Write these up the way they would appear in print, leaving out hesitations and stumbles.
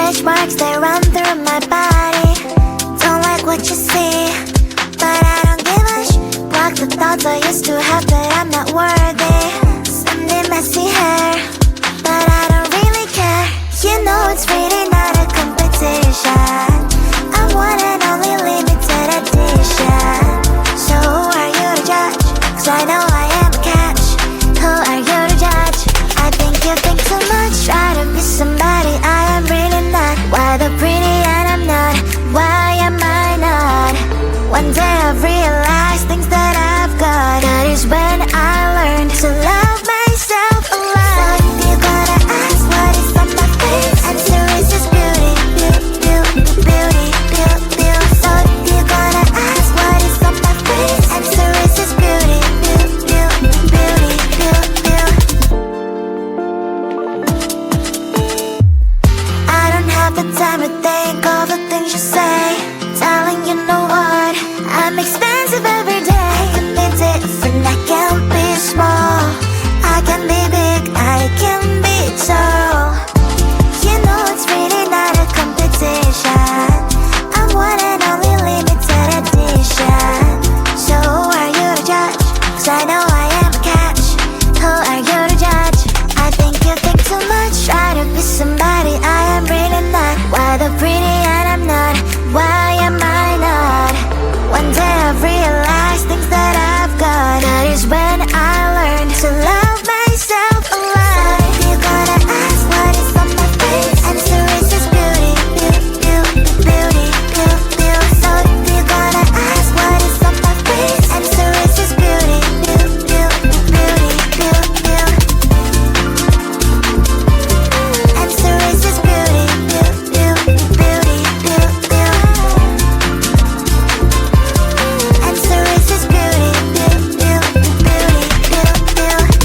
stretch marks that run through my body. Don't like what you see, but I don't give a block the thoughts I used to have that I'm not worthy. Sunday messy hair, but I don't really care. You know it's really not a competition. I'm one and only limited edition. So who are you to judge? 'Cause I know I am a catch. Who are you to judge? I think you think too much. Try to be somebody I am really not. Why the pretty and I'm not? Why am I not? One day I've realized things that I've got. That is when I learned to love myself a lot. So if you're gonna ask what is on my face, answer is just beauty, beauty, beauty, beauty, beauty. So if you're gonna ask what is on my face, answer is just beauty, beauty, beauty, beauty, beauty. I don't have the time to think all the things you say. Darling, you know what? I'm expensive every day. I can be different, I can be small. I can be big, I can be tall. You know it's really not a competition. I'm one and only limited edition. So who are you to judge? 'Cause I know I am a catch. Who are you to judge? I think you think too much. Try to be somebody I am really not. Why the pretty and I'm not? Why am I not? One day I've realized things that I've got. That is when I learned to love myself a lot. So if you're gonna ask what is on my face, answer is just beauty, beauty, beauty, beauty, beauty, beauty. So if you're gonna ask what is on my face, answer is just beauty, beauty, beauty, beauty, beauty, beauty. Answer is just beauty, beauty, beauty, beauty, beauty, beauty. Answer is just beauty, beauty, beauty, beauty, beauty, beauty.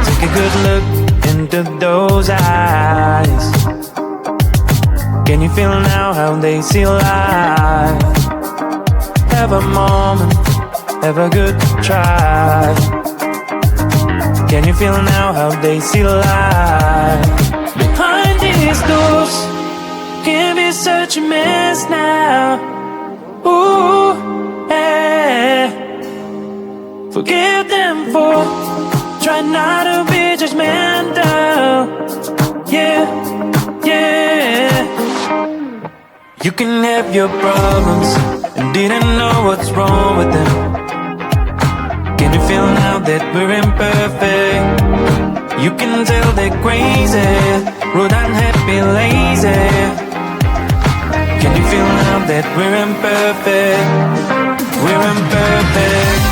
Take a good look into those eyes. Can you feel now how they see life? Have a moment, have a good try. Can you feel now how they see life? Behind these doors can be such a mess now. Ooh, yeah. Forgive them for try not to be judgmental. Yeah, yeah. You can have your problems and didn't know what's wrong with them. Can you feel now that we're imperfect? You can tell they're crazy, rude, unhappy, lazy. Can you feel now that we're imperfect? We're imperfect.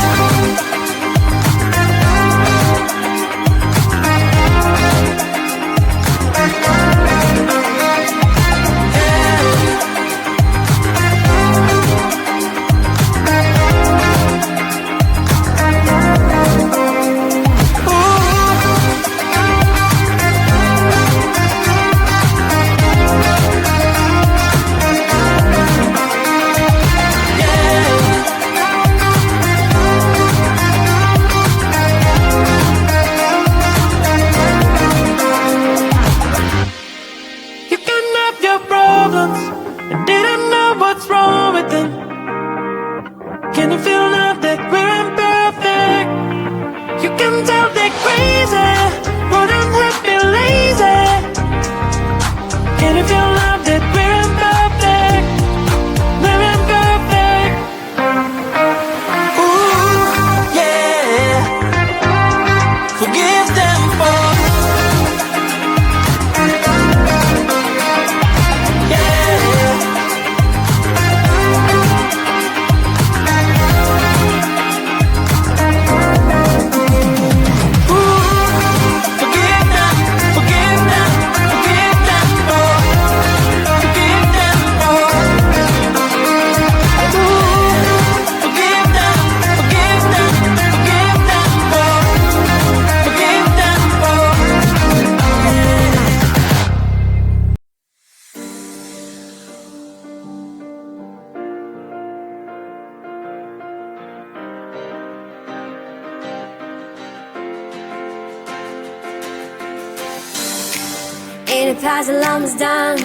8 past alarm is done.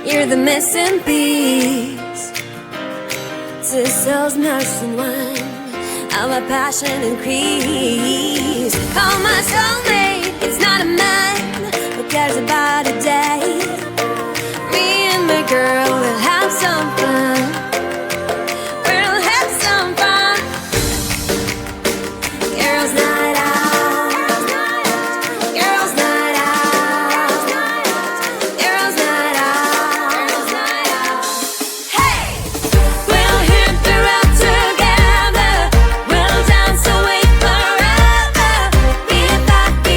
You're the missing piece. 2 souls merged in one. How my passion increase. Call my soulmate. It's not a man who cares about a day. Me and my girl will have some fun. We'll have some fun. Girls' night out. Girls' night out. Girls' night out. Hey! We'll hit the road together. We'll dance away forever. Be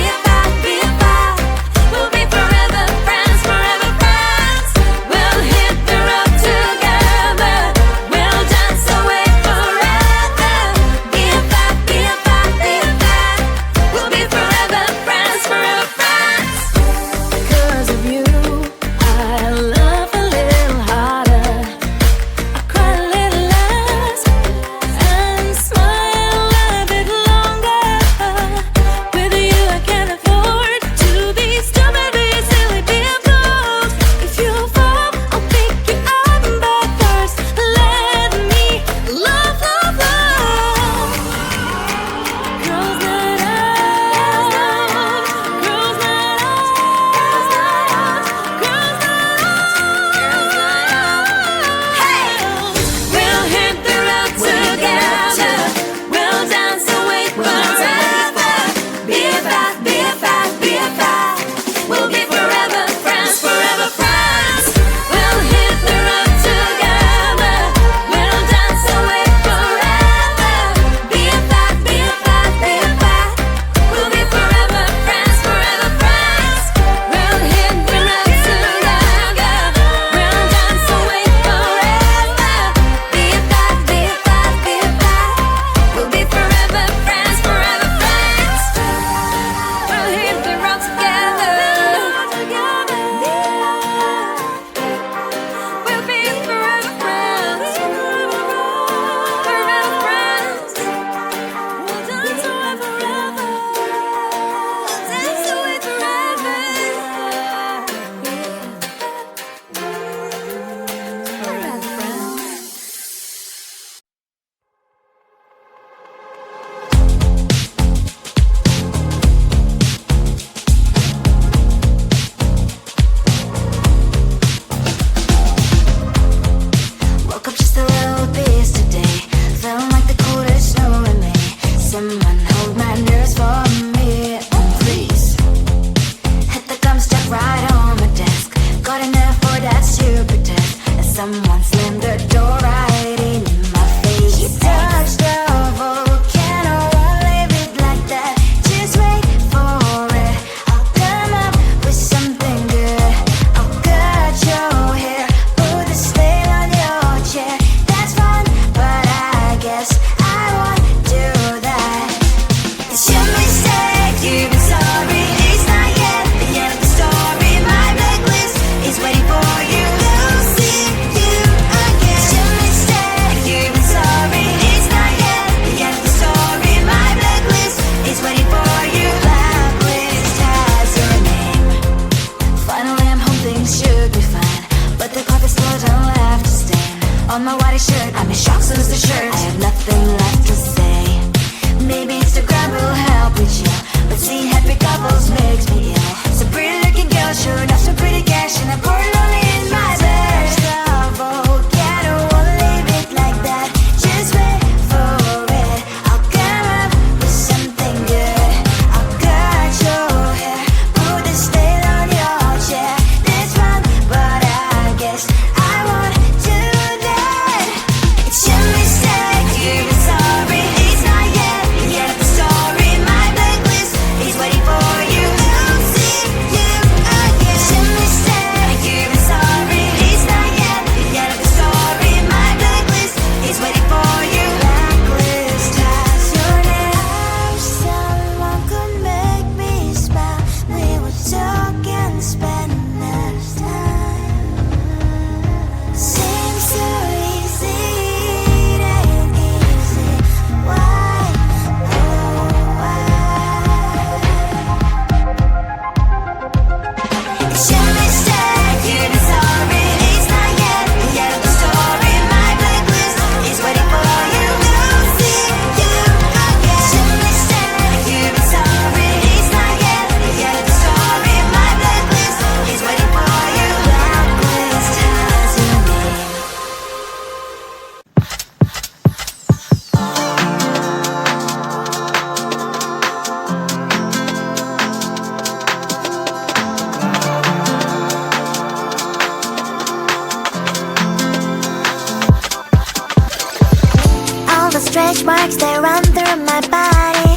sparks, they run through my body.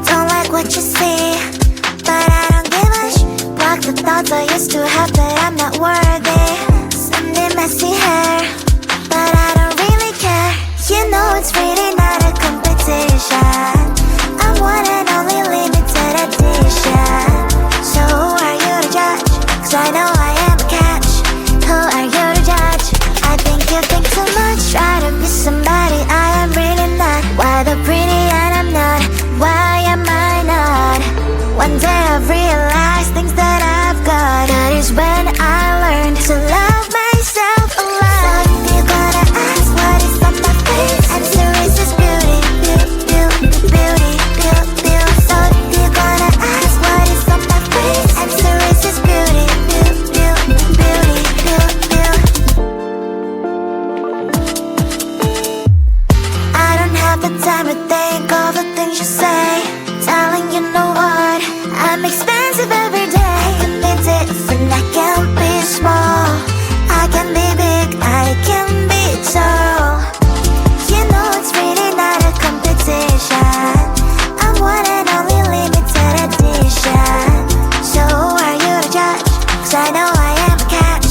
Don't like what you see, but I don't give a block the thoughts I used to have that I'm not worthy. Someday messy hair, but I don't really care. You know it's really not a competition. I'm one and only limited edition. So who are you to judge? 'Cause I know I am a catch. Who are you to judge? I think you think too much. Try to be somebody I am really not. Why the pretty and I'm not? Why am I not? One day I've realized things that I've got. That is when I learned to love myself a lot. So if you're gonna ask what is on my face, answer is just beauty, beauty, beauty, beauty, beauty. So if you're gonna ask what is on my face, answer is just beauty, beauty, beauty, beauty, beauty. I don't have the time to think all the things you say. Darling, you know what? I'm expensive every day. I can be different, I can be small. I can be big, I can be tall. You know it's really not a competition. I'm one and only limited edition. So who are you to judge? 'Cause I know I am a catch.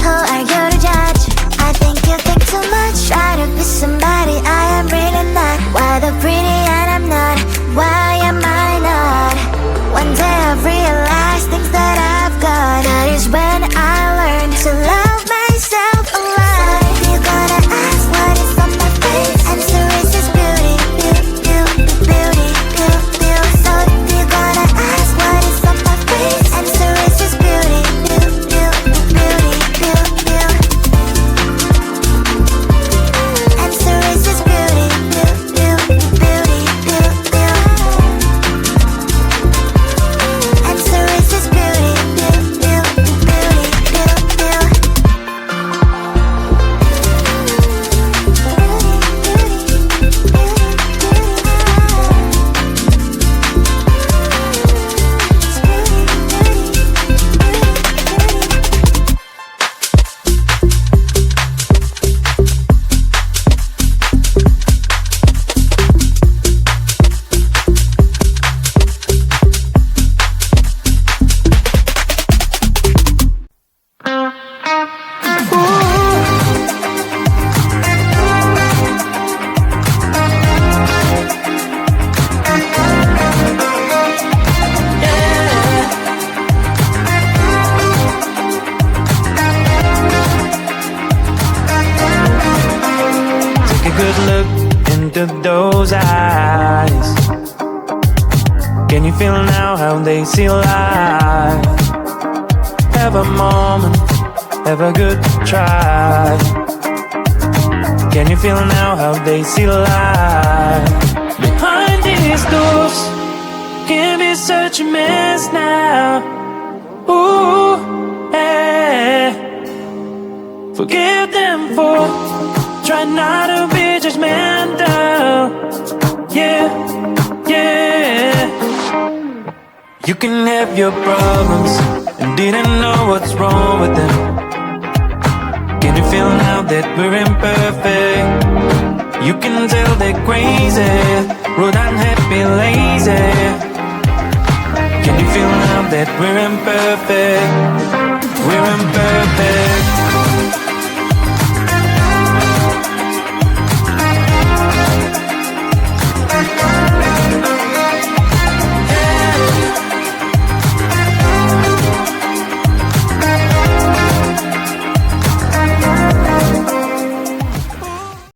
Who are you to judge? I think you think too much. Try to be somebody I am really not. Why the pretty and I'm not? Why am I not? One day I've realized things that I've got. That is when I learned to love myself a lot. So if you're gonna ask what is on my face, answer is just beauty, beauty, beauty, beauty, beauty. So if you're gonna ask what is on my face, answer is just beauty, beauty, beauty, beauty, beauty. Answer is just beauty, beauty, beauty, beauty, beauty. Answer is just beauty, beauty, beauty, beauty, beauty. Take a good look into those eyes. Can you feel now how they see life? Have a moment, have a good try. Can you feel now how they see life? Behind these doors can be such a mess now. Ooh, yeah. Forgive them for try not to be judgmental. Yeah, yeah. You can have your problems and didn't know what's wrong with them. Can you feel now that we're imperfect? You can tell they're crazy, rude, unhappy, lazy. Can you feel now that we're imperfect? We're imperfect.